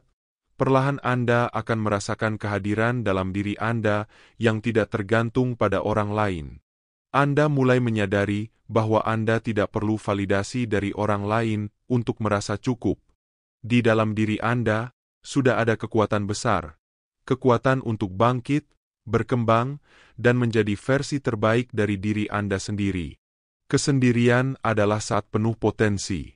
perlahan Anda akan merasakan kehadiran dalam diri Anda yang tidak tergantung pada orang lain. Anda mulai menyadari bahwa Anda tidak perlu validasi dari orang lain untuk merasa cukup. Di dalam diri Anda, sudah ada kekuatan besar. Kekuatan untuk bangkit, berkembang, dan menjadi versi terbaik dari diri Anda sendiri. Kesendirian adalah saat penuh potensi.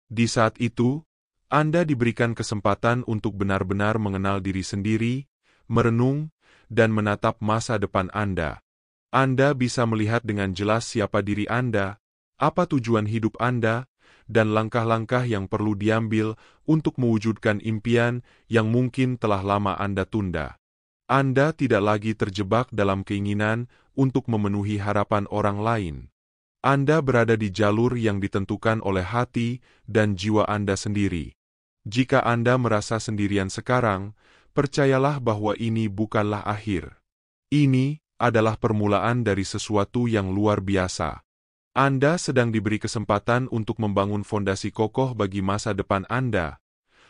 Di saat itu, Anda diberikan kesempatan untuk benar-benar mengenal diri sendiri, merenung, dan menatap masa depan Anda. Anda bisa melihat dengan jelas siapa diri Anda, apa tujuan hidup Anda, dan langkah-langkah yang perlu diambil untuk mewujudkan impian yang mungkin telah lama Anda tunda. Anda tidak lagi terjebak dalam keinginan untuk memenuhi harapan orang lain. Anda berada di jalur yang ditentukan oleh hati dan jiwa Anda sendiri. Jika Anda merasa sendirian sekarang, percayalah bahwa ini bukanlah akhir. Ini adalah permulaan dari sesuatu yang luar biasa. Anda sedang diberi kesempatan untuk membangun fondasi kokoh bagi masa depan Anda.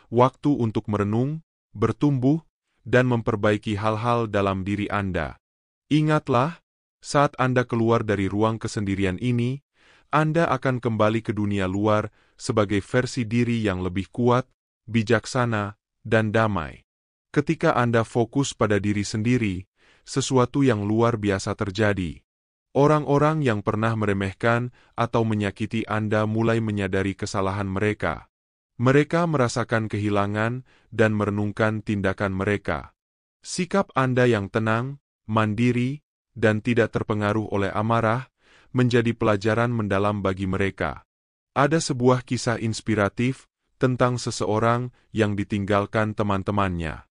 Waktu untuk merenung, bertumbuh, dan memperbaiki hal-hal dalam diri Anda. Ingatlah, saat Anda keluar dari ruang kesendirian ini, Anda akan kembali ke dunia luar sebagai versi diri yang lebih kuat, bijaksana, dan damai. Ketika Anda fokus pada diri sendiri, sesuatu yang luar biasa terjadi. Orang-orang yang pernah meremehkan atau menyakiti Anda mulai menyadari kesalahan mereka. Mereka merasakan kehilangan dan merenungkan tindakan mereka. Sikap Anda yang tenang, mandiri, dan tidak terpengaruh oleh amarah, menjadi pelajaran mendalam bagi mereka. Ada sebuah kisah inspiratif tentang seseorang yang ditinggalkan teman-temannya.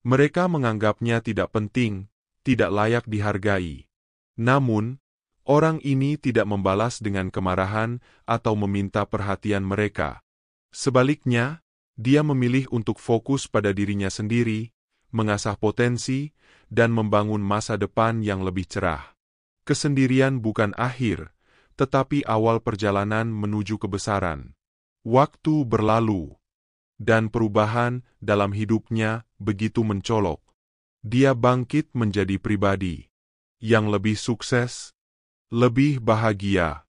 Mereka menganggapnya tidak penting, tidak layak dihargai. Namun, orang ini tidak membalas dengan kemarahan atau meminta perhatian mereka. Sebaliknya, dia memilih untuk fokus pada dirinya sendiri, mengasah potensi, dan membangun masa depan yang lebih cerah. Kesendirian bukan akhir, tetapi awal perjalanan menuju kebesaran. Waktu berlalu, dan perubahan dalam hidupnya begitu mencolok. Dia bangkit menjadi pribadi yang lebih sukses, lebih bahagia,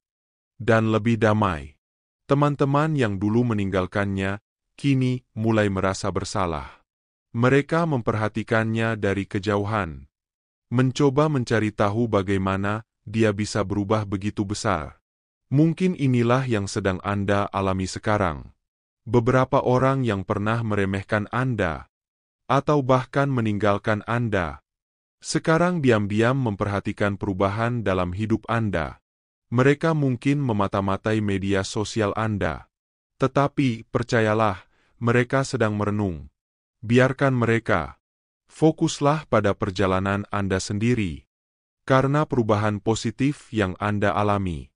dan lebih damai. Teman-teman yang dulu meninggalkannya kini mulai merasa bersalah. Mereka memperhatikannya dari kejauhan, mencoba mencari tahu bagaimana dia bisa berubah begitu besar. Mungkin inilah yang sedang Anda alami sekarang. Beberapa orang yang pernah meremehkan Anda, atau bahkan meninggalkan Anda, sekarang diam-diam memperhatikan perubahan dalam hidup Anda. Mereka mungkin memata-matai media sosial Anda. Tetapi, percayalah, mereka sedang merenung. Biarkan mereka. Fokuslah pada perjalanan Anda sendiri. Karena perubahan positif yang Anda alami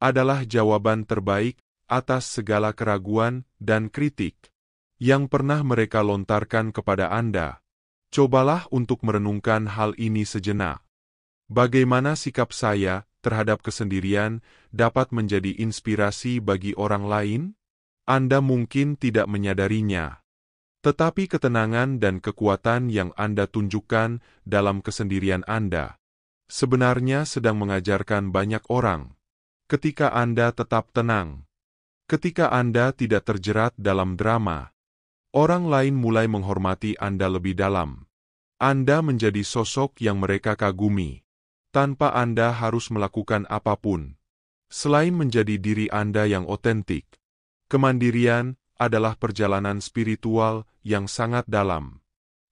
adalah jawaban terbaik atas segala keraguan dan kritik yang pernah mereka lontarkan kepada Anda. Cobalah untuk merenungkan hal ini sejenak. Bagaimana sikap saya terhadap kesendirian dapat menjadi inspirasi bagi orang lain? Anda mungkin tidak menyadarinya. Tetapi ketenangan dan kekuatan yang Anda tunjukkan dalam kesendirian Anda sebenarnya sedang mengajarkan banyak orang. Ketika Anda tetap tenang, ketika Anda tidak terjerat dalam drama, orang lain mulai menghormati Anda lebih dalam. Anda menjadi sosok yang mereka kagumi, tanpa Anda harus melakukan apapun. Selain menjadi diri Anda yang otentik, kemandirian adalah perjalanan spiritual yang sangat dalam.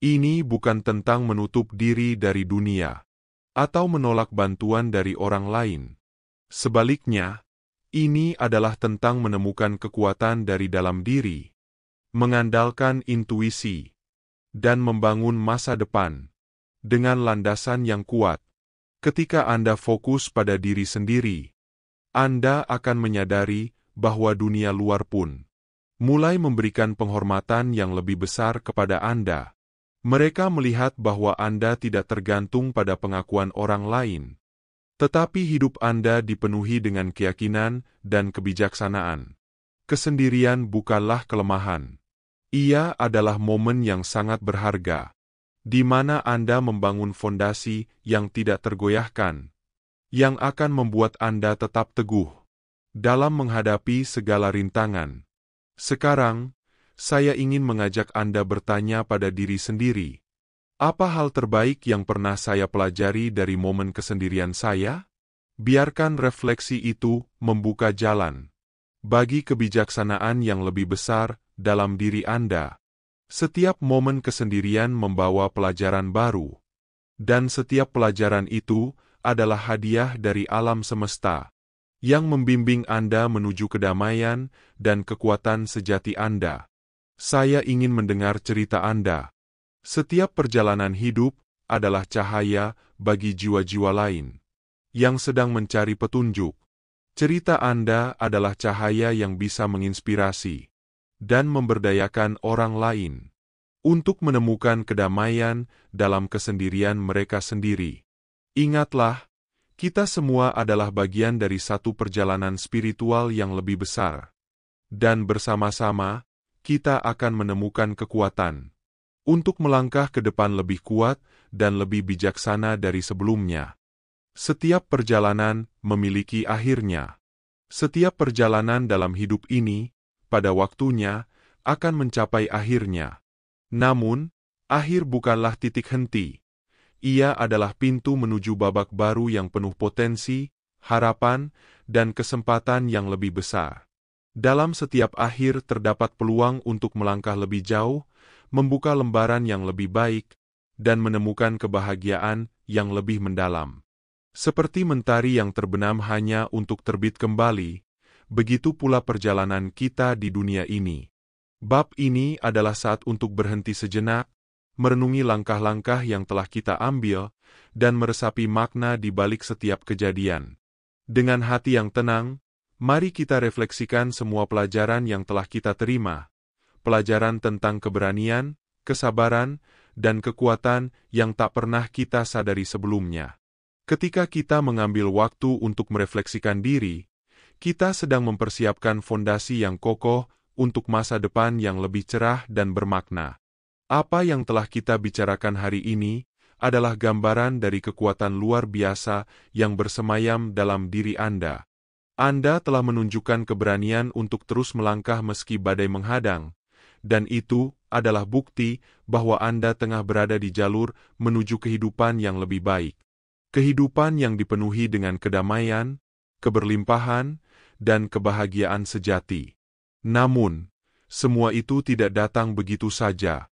Ini bukan tentang menutup diri dari dunia, atau menolak bantuan dari orang lain. Sebaliknya, ini adalah tentang menemukan kekuatan dari dalam diri, mengandalkan intuisi, dan membangun masa depan dengan landasan yang kuat. Ketika Anda fokus pada diri sendiri, Anda akan menyadari bahwa dunia luar pun mulai memberikan penghormatan yang lebih besar kepada Anda. Mereka melihat bahwa Anda tidak tergantung pada pengakuan orang lain, tetapi hidup Anda dipenuhi dengan keyakinan dan kebijaksanaan. Kesendirian bukanlah kelemahan. Ia adalah momen yang sangat berharga, di mana Anda membangun fondasi yang tidak tergoyahkan, yang akan membuat Anda tetap teguh dalam menghadapi segala rintangan. Sekarang, saya ingin mengajak Anda bertanya pada diri sendiri, apa hal terbaik yang pernah saya pelajari dari momen kesendirian saya? Biarkan refleksi itu membuka jalan bagi kebijaksanaan yang lebih besar dalam diri Anda. Setiap momen kesendirian membawa pelajaran baru, dan setiap pelajaran itu adalah hadiah dari alam semesta yang membimbing Anda menuju kedamaian dan kekuatan sejati Anda. Saya ingin mendengar cerita Anda. Setiap perjalanan hidup adalah cahaya bagi jiwa-jiwa lain yang sedang mencari petunjuk. Cerita Anda adalah cahaya yang bisa menginspirasi dan memberdayakan orang lain untuk menemukan kedamaian dalam kesendirian mereka sendiri. Ingatlah, kita semua adalah bagian dari satu perjalanan spiritual yang lebih besar, dan bersama-sama kita akan menemukan kekuatan untuk melangkah ke depan lebih kuat dan lebih bijaksana dari sebelumnya. Setiap perjalanan memiliki akhirnya. Setiap perjalanan dalam hidup ini, pada waktunya, akan mencapai akhirnya. Namun, akhir bukanlah titik henti. Ia adalah pintu menuju babak baru yang penuh potensi, harapan, dan kesempatan yang lebih besar. Dalam setiap akhir terdapat peluang untuk melangkah lebih jauh, membuka lembaran yang lebih baik, dan menemukan kebahagiaan yang lebih mendalam. Seperti mentari yang terbenam hanya untuk terbit kembali, begitu pula perjalanan kita di dunia ini. Bab ini adalah saat untuk berhenti sejenak, merenungi langkah-langkah yang telah kita ambil, dan meresapi makna di balik setiap kejadian. Dengan hati yang tenang, mari kita refleksikan semua pelajaran yang telah kita terima, pelajaran tentang keberanian, kesabaran, dan kekuatan yang tak pernah kita sadari sebelumnya. Ketika kita mengambil waktu untuk merefleksikan diri, kita sedang mempersiapkan fondasi yang kokoh untuk masa depan yang lebih cerah dan bermakna. Apa yang telah kita bicarakan hari ini adalah gambaran dari kekuatan luar biasa yang bersemayam dalam diri Anda. Anda telah menunjukkan keberanian untuk terus melangkah meski badai menghadang, dan itu adalah bukti bahwa Anda tengah berada di jalur menuju kehidupan yang lebih baik. Kehidupan yang dipenuhi dengan kedamaian, keberlimpahan, dan kebahagiaan sejati. Namun, semua itu tidak datang begitu saja.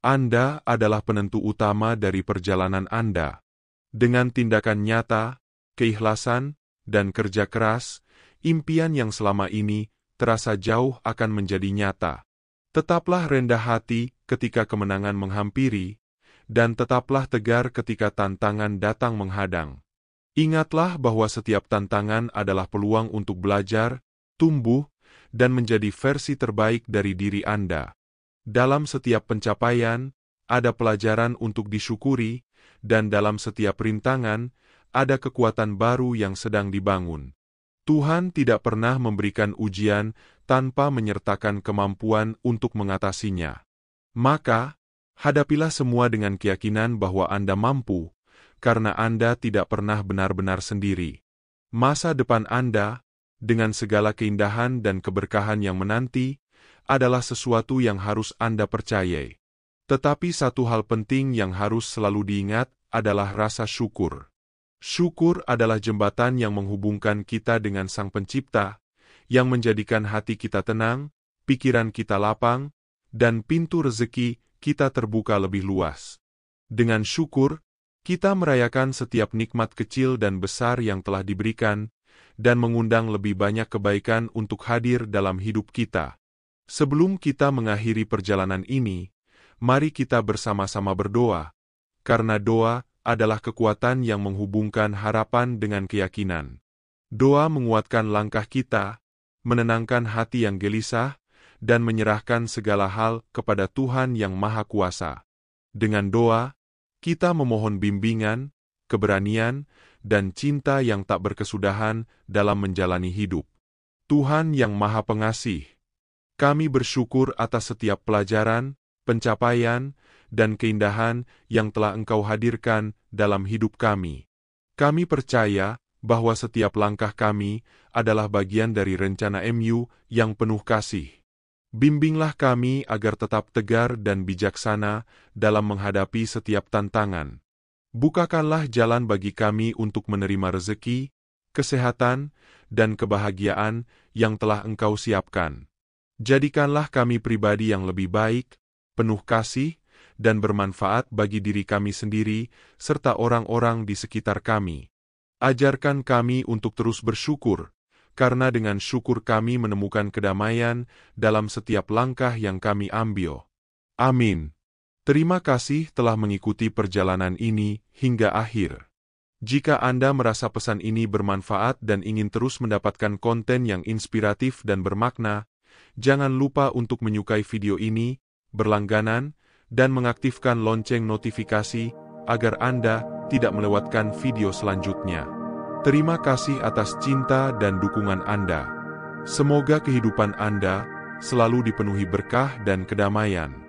Anda adalah penentu utama dari perjalanan Anda. Dengan tindakan nyata, keikhlasan, dan kerja keras, impian yang selama ini terasa jauh akan menjadi nyata. Tetaplah rendah hati ketika kemenangan menghampiri, dan tetaplah tegar ketika tantangan datang menghadang. Ingatlah bahwa setiap tantangan adalah peluang untuk belajar, tumbuh, dan menjadi versi terbaik dari diri Anda. Dalam setiap pencapaian, ada pelajaran untuk disyukuri, dan dalam setiap rintangan, ada kekuatan baru yang sedang dibangun. Tuhan tidak pernah memberikan ujian tanpa menyertakan kemampuan untuk mengatasinya. Maka, hadapilah semua dengan keyakinan bahwa Anda mampu, karena Anda tidak pernah benar-benar sendiri. Masa depan Anda, dengan segala keindahan dan keberkahan yang menanti, adalah sesuatu yang harus Anda percayai. Tetapi satu hal penting yang harus selalu diingat adalah rasa syukur. Syukur adalah jembatan yang menghubungkan kita dengan Sang Pencipta, yang menjadikan hati kita tenang, pikiran kita lapang, dan pintu rezeki kita terbuka lebih luas. Dengan syukur, kita merayakan setiap nikmat kecil dan besar yang telah diberikan, dan mengundang lebih banyak kebaikan untuk hadir dalam hidup kita. Sebelum kita mengakhiri perjalanan ini, mari kita bersama-sama berdoa, karena doa adalah kekuatan yang menghubungkan harapan dengan keyakinan. Doa menguatkan langkah kita, menenangkan hati yang gelisah, dan menyerahkan segala hal kepada Tuhan yang Maha Kuasa. Dengan doa, kita memohon bimbingan, keberanian, dan cinta yang tak berkesudahan dalam menjalani hidup. Tuhan yang Maha Pengasih, kami bersyukur atas setiap pelajaran, pencapaian, dan keindahan yang telah Engkau hadirkan dalam hidup kami. Kami percaya bahwa setiap langkah kami adalah bagian dari rencana MU yang penuh kasih. Bimbinglah kami agar tetap tegar dan bijaksana dalam menghadapi setiap tantangan. Bukakanlah jalan bagi kami untuk menerima rezeki, kesehatan, dan kebahagiaan yang telah Engkau siapkan. Jadikanlah kami pribadi yang lebih baik, penuh kasih, dan bermanfaat bagi diri kami sendiri, serta orang-orang di sekitar kami. Ajarkan kami untuk terus bersyukur, karena dengan syukur kami menemukan kedamaian dalam setiap langkah yang kami ambil. Amin. Terima kasih telah mengikuti perjalanan ini hingga akhir. Jika Anda merasa pesan ini bermanfaat dan ingin terus mendapatkan konten yang inspiratif dan bermakna, jangan lupa untuk menyukai video ini, berlangganan, dan mengaktifkan lonceng notifikasi agar Anda tidak melewatkan video selanjutnya. Terima kasih atas cinta dan dukungan Anda. Semoga kehidupan Anda selalu dipenuhi berkah dan kedamaian.